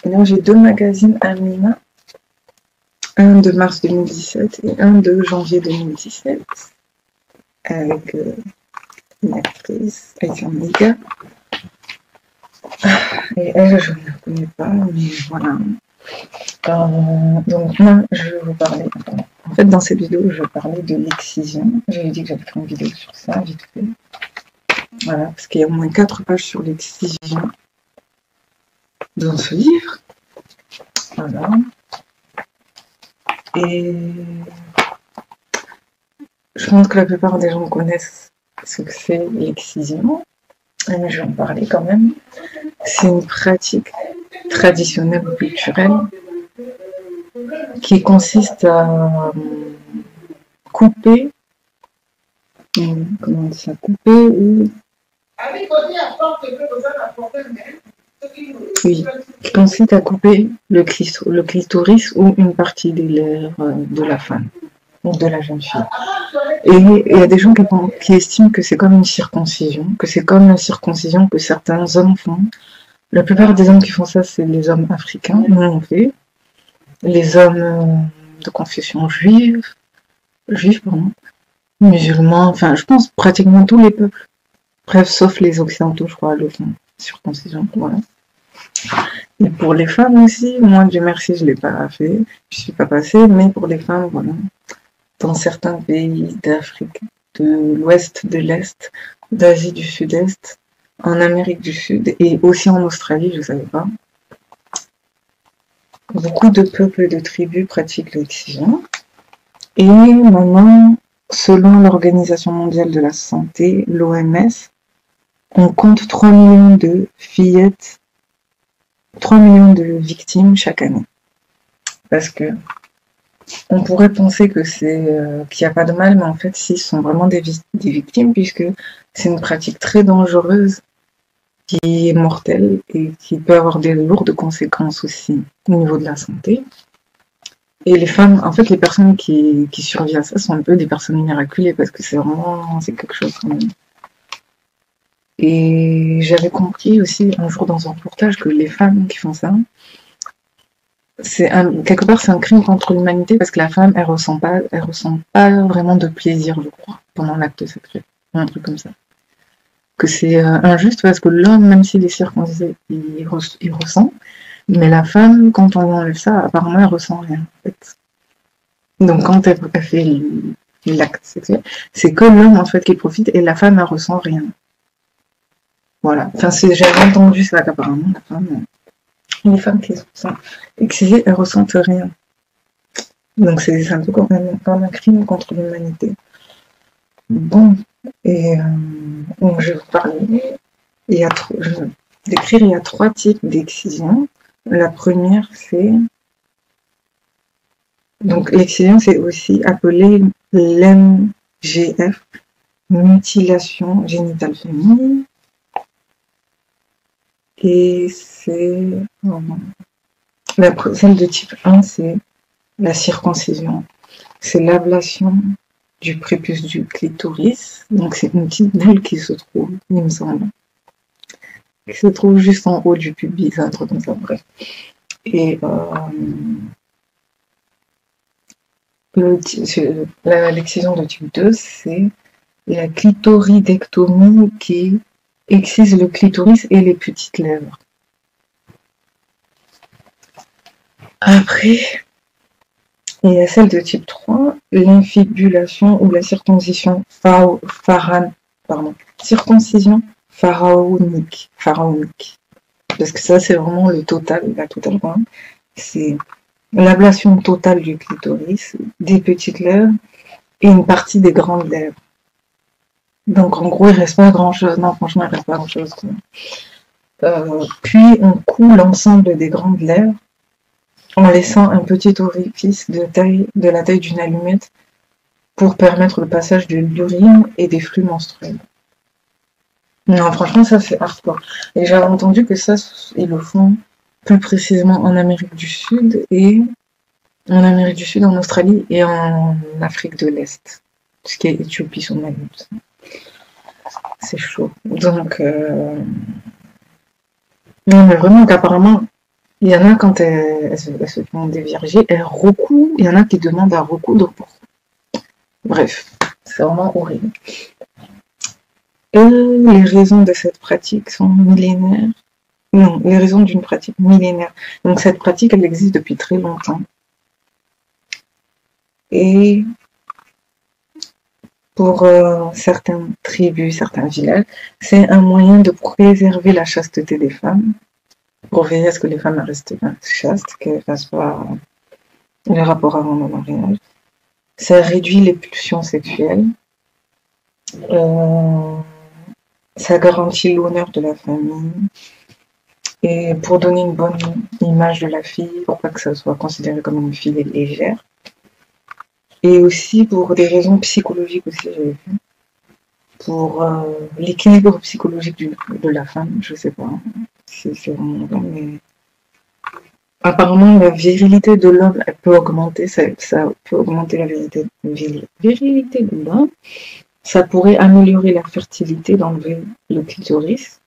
Donc, j'ai 2 magazines Amina, un de mars 2017 et un de janvier 2017, avec une actrice, Aïssa Mega. Et elle, je ne la connais pas, mais voilà. Donc moi, je vais vous parler. En fait, dans cette vidéo, je vais parler de l'excision. J'avais dit que j'allais faire une vidéo sur ça, vite fait. Voilà, parce qu'il y a au moins 4 pages sur l'excision dans ce livre. Voilà. Et je pense que la plupart des gens connaissent ce que c'est l'excision. Mais je vais en parler quand même. C'est une pratique traditionnelle ou culturelle qui consiste à couper, comment on dit ça, couper ou... Oui, qui consiste à couper le clitoris ou une partie des lèvres de la femme ou de la jeune fille. Et il y a des gens qui estiment que c'est comme une circoncision, que c'est comme la circoncision que certains hommes font. La plupart des hommes qui font ça, c'est les hommes africains, nous on fait. Les hommes de confession juive, musulmans, enfin je pense pratiquement tous les peuples. Bref, sauf les occidentaux, je crois, le font, circoncision, voilà. Et pour les femmes aussi, moi, Dieu merci, je ne l'ai pas fait, je ne suis pas passée, mais pour les femmes, voilà. Dans certains pays d'Afrique, de l'Ouest, de l'Est, d'Asie du Sud-Est, en Amérique du Sud et aussi en Australie, je ne savais pas. Beaucoup de peuples et de tribus pratiquent l'excision. Et maintenant, selon l'Organisation mondiale de la santé, l'OMS, on compte 3 millions de fillettes, 3 millions de victimes chaque année. Parce que on pourrait penser que qu'il n'y a pas de mal, mais en fait, si, ce sont vraiment des victimes, puisque c'est une pratique très dangereuse qui est mortelle et qui peut avoir des lourdes conséquences aussi au niveau de la santé. Et les femmes, en fait, les personnes qui survivent à ça sont un peu des personnes miraculées parce que c'est quelque chose quand même. Et j'avais compris aussi un jour dans un reportage que les femmes qui font ça, quelque part c'est un crime contre l'humanité parce que la femme elle ressent pas vraiment de plaisir, je crois, pendant l'acte sexuel, un truc comme ça. Que c'est injuste parce que l'homme, même s'il est circoncisé, il ressent, mais la femme, quand on enlève ça, apparemment elle ressent rien en fait. Donc quand elle fait l'acte sexuel, c'est que l'homme en fait qui profite et la femme elle ressent rien. Voilà. Enfin j'avais entendu ça qu'apparemment la femme. Les femmes qui sont excisées, elles ressentent rien. Donc c'est un peu comme un crime contre l'humanité. Bon, et donc je vais vous parler. Il y a 3 types d'excision. La première, c'est... Donc l'excision, c'est aussi appelé l'MGF, mutilation génitale féminine. Et c'est... Celle de type 1, c'est la circoncision. C'est l'ablation du prépuce du clitoris. Donc c'est une petite boule qui se trouve, il me semble, qui se trouve juste en haut du pubis, un truc comme ça, bref. Et l'excision de type 2, c'est la clitoridectomie qui excise le clitoris et les petites lèvres. Après, il y a celle de type 3, l'infibulation ou la circoncision circoncision pharaonique. Parce que ça, c'est vraiment la totale, c'est l'ablation totale du clitoris, des petites lèvres et une partie des grandes lèvres. Donc en gros, il ne reste pas grand-chose. Non, franchement, il ne reste pas grand-chose. Puis on coud l'ensemble des grandes lèvres en laissant un petit orifice de la taille d'une allumette pour permettre le passage de l'urine et des flux menstruels. Non, franchement, ça c'est hardcore. Et j'avais entendu que ça, ils le font plus précisément en Amérique du Sud en Australie et en Afrique de l'Est. Ce qui est Éthiopie, Somalie, tout ça. C'est chaud. Donc, non, mais vraiment qu'apparemment, Il y en a quand elles se font dévierger, elles recoudent. Il y en a qui demandent à recoudre pour. Bref, c'est vraiment horrible. Et les raisons de cette pratique sont millénaires. Non, les raisons d'une pratique millénaire. Donc cette pratique, elle existe depuis très longtemps. Et pour certaines tribus, certains villages, c'est un moyen de préserver la chasteté des femmes, pour veiller à ce que les femmes restent chastes, qu'elles ne fassent pas les rapports avant le mariage. Ça réduit les pulsions sexuelles. Ça garantit l'honneur de la famille. Et pour donner une bonne image de la fille, pour pas que ça soit considéré comme une fille légère. Et aussi pour des raisons psychologiques aussi, j'avais vu. Pour l'équilibre psychologique de la femme, je sais pas si c'est vraiment vrai, mais apparemment la virilité de l'homme, elle peut augmenter, ça peut augmenter la virilité de l'homme. Ça pourrait améliorer la fertilité, d'enlever le clitoris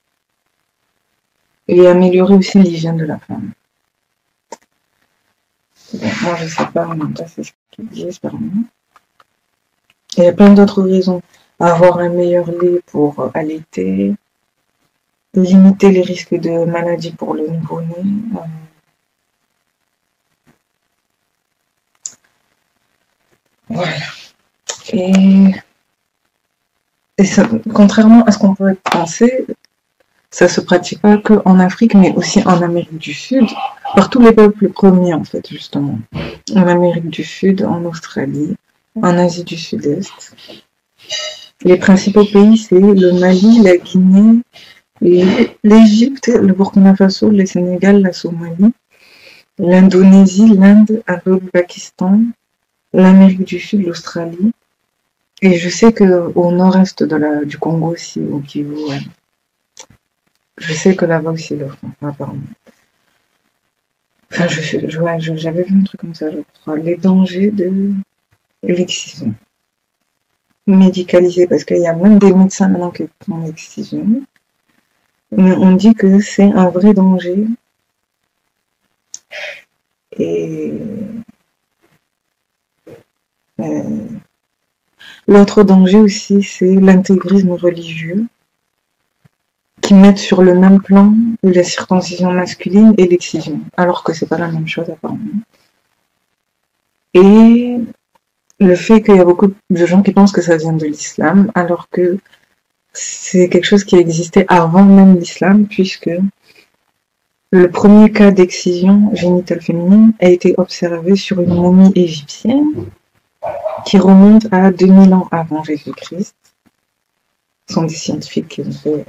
et améliorer aussi l'hygiène de la femme. Bon, moi je sais pas, en même temps c'est ce qu'ils disent apparemment. Il y a plein d'autres raisons. Avoir un meilleur lait pour allaiter, limiter les risques de maladies pour le nouveau-né. Voilà. Et ça, contrairement à ce qu'on pourrait penser, ça se pratique pas qu'en Afrique, mais aussi en Amérique du Sud, par tous les peuples premiers en fait, justement. En Amérique du Sud, en Australie, en Asie du Sud-Est. Les principaux pays, c'est le Mali, la Guinée, l'Égypte, le Burkina Faso, le Sénégal, la Somalie, l'Indonésie, l'Inde, un peu le Pakistan, l'Amérique du Sud, l'Australie. Et je sais qu'au nord-est du Congo aussi, au Kivu, ouais. Je sais que là-bas aussi, le font, apparemment. Enfin, j'avais vu un truc comme ça, je crois. Les dangers de l'excision médicalisée, parce qu'il y a même des médecins maintenant qui font l'excision. Mais on dit que c'est un vrai danger. Et l'autre danger aussi, c'est l'intégrisme religieux, qui mettent sur le même plan la circoncision masculine et l'excision, alors que c'est pas la même chose apparemment. Et le fait qu'il y a beaucoup de gens qui pensent que ça vient de l'islam, alors que c'est quelque chose qui existait avant même l'islam, puisque le premier cas d'excision génitale féminine a été observé sur une momie égyptienne qui remonte à 2000 ans avant Jésus-Christ. Ce sont des scientifiques qui ont fait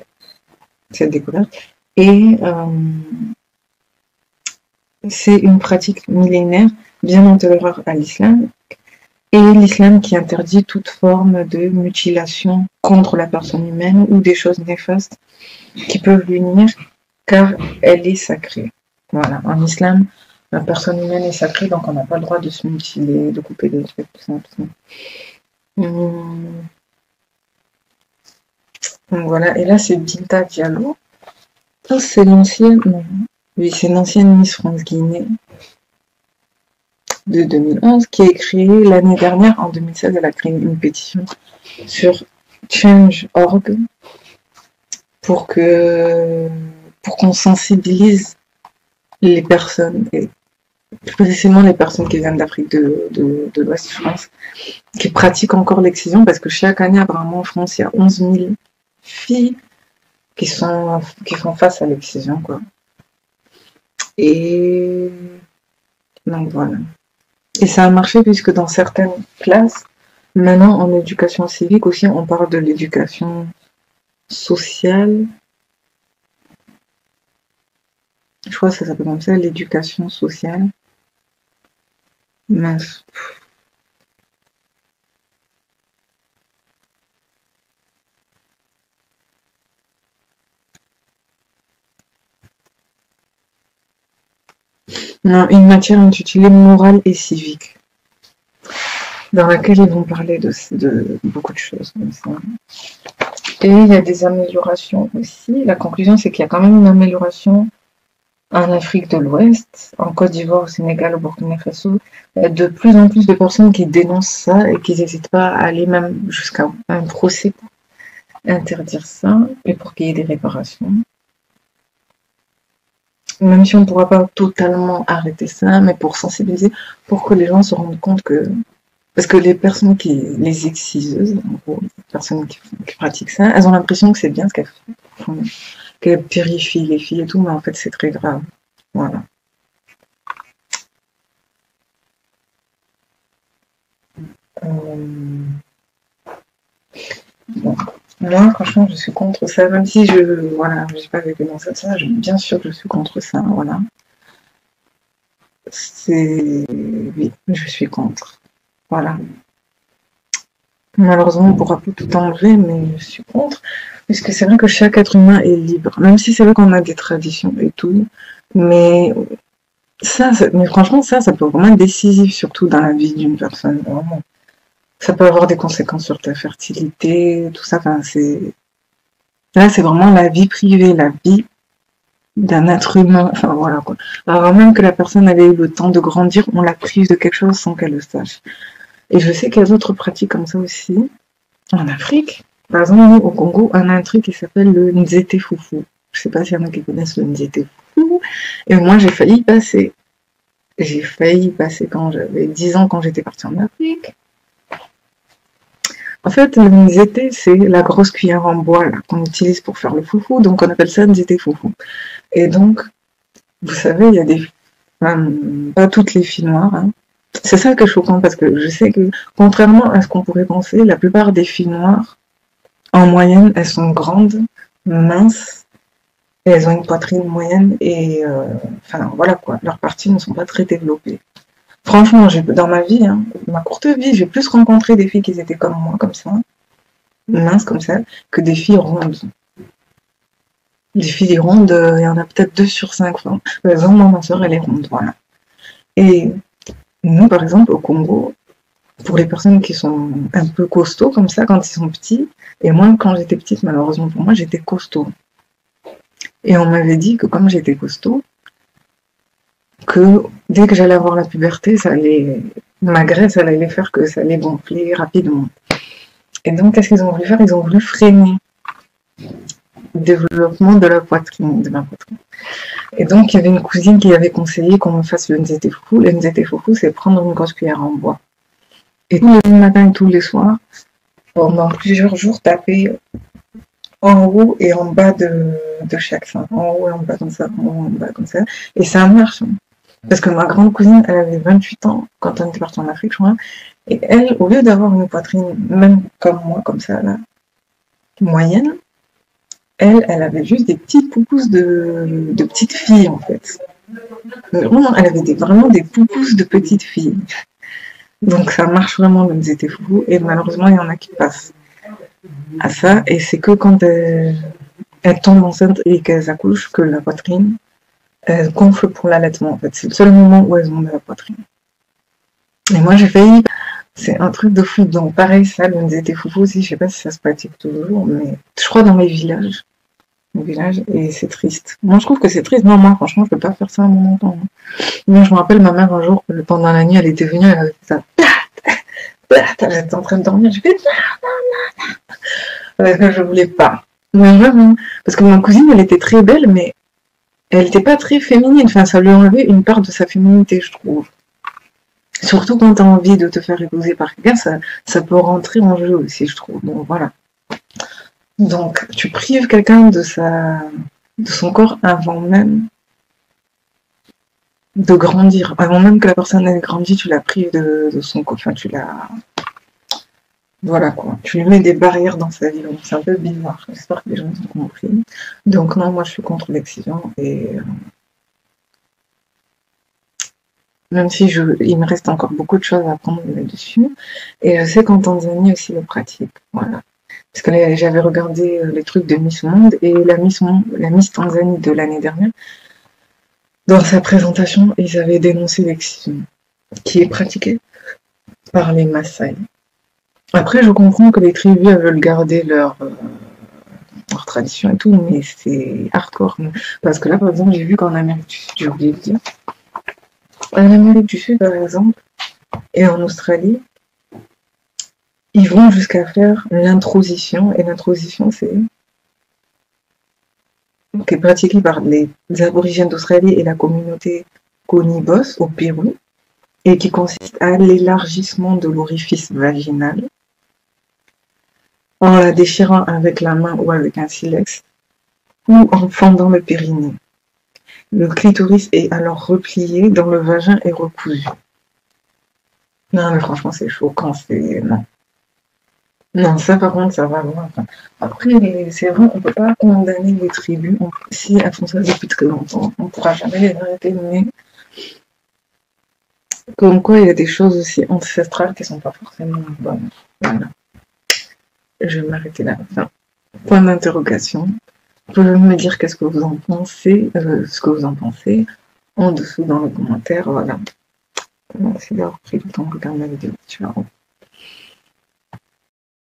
cette découverte. Et c'est une pratique millénaire bien antérieure à l'islam. Et l'islam qui interdit toute forme de mutilation contre la personne humaine ou des choses néfastes qui peuvent lui nuire, car elle est sacrée. Voilà, en islam, la personne humaine est sacrée, donc on n'a pas le droit de se mutiler, de couper des trucs, tout ça. Donc voilà, et là c'est Binta Diallo. C'est l'ancienne, oui, c'est l'ancienne Miss France Guinée de 2011 qui est créée l'année dernière, en 2016, elle a créé une pétition sur Change.org pour qu'on sensibilise les personnes, et plus précisément les personnes qui viennent d'Afrique de l'Ouest, je pense, qui pratiquent encore l'excision, parce que chaque année, apparemment, en France, il y a 11 000 filles qui font face à l'excision, quoi. Et donc voilà. Et ça a marché puisque dans certaines classes, maintenant en éducation civique aussi, on parle de l'éducation sociale. Je crois que ça s'appelle comme ça, l'éducation sociale. Mince. Non, une matière intitulée morale et civique, dans laquelle ils vont parler de beaucoup de choses comme ça. Et il y a des améliorations aussi. La conclusion, c'est qu'il y a quand même une amélioration en Afrique de l'Ouest, en Côte d'Ivoire, au Sénégal, au Burkina Faso, il y a de plus en plus de personnes qui dénoncent ça et qui n'hésitent pas à aller même jusqu'à un procès pour interdire ça et pour qu'il y ait des réparations. Même si on ne pourra pas totalement arrêter ça, mais pour sensibiliser, pour que les gens se rendent compte que... Parce que les personnes les exciseuses, en gros, les personnes qui pratiquent ça, elles ont l'impression que c'est bien ce qu'elles font, qu'elles purifient les filles et tout, mais en fait c'est très grave. Voilà. Bon. Moi, franchement, je suis contre ça, même si voilà, j'ai pas vécu dans ça, bien sûr que je suis contre ça, voilà. Oui, je suis contre. Voilà. Malheureusement, on ne pourra plus tout enlever, mais je suis contre. Puisque c'est vrai que chaque être humain est libre. Même si c'est vrai qu'on a des traditions et tout. Mais mais franchement, ça peut vraiment être décisif, surtout dans la vie d'une personne. Vraiment. Ça peut avoir des conséquences sur ta fertilité, tout ça. Enfin, là, c'est vraiment la vie privée, la vie d'un être humain. Enfin, voilà, quoi. Alors, même que la personne avait eu le temps de grandir, on la prive de quelque chose sans qu'elle le sache. Et je sais qu'il y a d'autres pratiques comme ça aussi. En Afrique, par exemple, nous, au Congo, on a un truc qui s'appelle le Nzete Foufou. Je sais pas s'il y en a qui connaissent le Nzete Foufou. Et moi, j'ai failli y passer. J'ai failli y passer quand j'avais 10 ans, quand j'étais partie en Afrique. En fait, le Nzete, c'est la grosse cuillère en bois qu'on utilise pour faire le foufou. Donc, on appelle ça Nzete Foufou. Et donc, vous savez, il y a des... pas toutes les filles noires, hein. C'est ça qui est choquant, parce que je sais que, contrairement à ce qu'on pourrait penser, la plupart des filles noires, en moyenne, elles sont grandes, minces, et elles ont une poitrine moyenne, et enfin voilà quoi, leurs parties ne sont pas très développées. Franchement, dans ma vie, hein, ma courte vie, j'ai plus rencontré des filles qui étaient comme moi, comme ça, minces comme ça, que des filles rondes. Les filles rondes, il y en a peut-être 2 sur 5. Enfin, par exemple, ma soeur, elle est ronde, voilà. Et nous, par exemple, au Congo, pour les personnes qui sont un peu costauds comme ça quand ils sont petits, et moi, quand j'étais petite, malheureusement pour moi, j'étais costaud. Et on m'avait dit que comme j'étais costaud, que dès que j'allais avoir la puberté, ma graisse, elle allait faire que ça allait gonfler rapidement. Et donc, qu'est-ce qu'ils ont voulu faire? Ils ont voulu freiner le développement de ma poitrine. Et donc, il y avait une cousine qui avait conseillé qu'on me fasse le Nzete Foufou. Le Nzete Foufou, c'est prendre une grosse cuillère en bois. Et tous les matins et tous les soirs, pendant plusieurs jours, taper en haut et en bas de chaque sein. En haut et en bas comme ça, en haut et en bas comme ça. Et ça marche. Parce que ma grande cousine, elle avait 28 ans quand on était parti en Afrique, je crois. Et elle, au lieu d'avoir une poitrine, même comme moi, comme ça, là, moyenne, elle avait juste des petites poupous de petites filles, en fait. Vraiment, elle avait vraiment des poupous de petites filles. Donc ça marche vraiment, le Nzete Foufou. Et malheureusement, il y en a qui passent à ça. Et c'est que quand elles tombent enceintes et qu'elles accouchent, que la poitrine, elles gonfle pour l'allaitement, en fait. C'est le seul moment où elles ont de la poitrine. Et moi, j'ai failli... C'est un truc de fou. Donc, pareil, ça, le Nzete Foufou aussi, je sais pas si ça se pratique toujours, mais je crois dans les villages. Et c'est triste. Moi, je trouve que c'est triste. Non, moi, franchement, je peux pas faire ça à mon enfant. Moi, je me rappelle, ma mère, un jour, pendant la nuit, elle était venue, elle avait fait ça. Elle était en train de dormir. J'ai fait non. Parce que je voulais pas. Mais vraiment. Parce que ma cousine, elle était très belle, mais elle était pas très féminine. Enfin, ça lui enlevait une part de sa féminité, je trouve. Surtout quand tu as envie de te faire épouser par quelqu'un, ça peut rentrer en jeu aussi, je trouve. Donc voilà. Donc tu prives quelqu'un de son corps avant même de grandir. Avant même que la personne ait grandi, tu la prives de son corps. Enfin, voilà quoi. Tu lui mets des barrières dans sa vie. Donc c'est un peu bizarre. J'espère que les gens ont compris. Donc non, moi je suis contre l'excision et... même si il me reste encore beaucoup de choses à apprendre là-dessus. Et je sais qu'en Tanzanie aussi, le pratique. Voilà. Parce que j'avais regardé les trucs de Miss Monde, et la Miss Tanzanie de l'année dernière, dans sa présentation, ils avaient dénoncé l'excision, qui est pratiquée par les Maasai. Après, je comprends que les tribus veulent garder leur tradition et tout, mais c'est hardcore. Parce que là, par exemple, j'ai vu qu'en Amérique du Sud, j'ai oublié de dire, en Amérique du Sud, par exemple, et en Australie, ils vont jusqu'à faire l'introsition, et l'introsition, c'est qui est pratiquée par les aborigènes d'Australie et la communauté Conibos au Pérou, et qui consiste à l'élargissement de l'orifice vaginal en la déchirant avec la main ou avec un silex, ou en fendant le périnée. Le clitoris est alors replié dans le vagin et recousu. Non, mais franchement, c'est choquant, c'est... Non. Non, ça par contre, ça va loin. Enfin, après, c'est vrai, on peut pas condamner les tribus. Si elles font ça depuis très longtemps, on pourra jamais les arrêter, mais comme quoi il y a des choses aussi ancestrales qui sont pas forcément bonnes. Voilà. Je vais m'arrêter là. Enfin, point d'interrogation. Vous pouvez me dire qu'est-ce que vous en pensez, ce que vous en pensez, en dessous dans les commentaires. Voilà. Merci d'avoir pris le temps de regarder la vidéo. Ciao.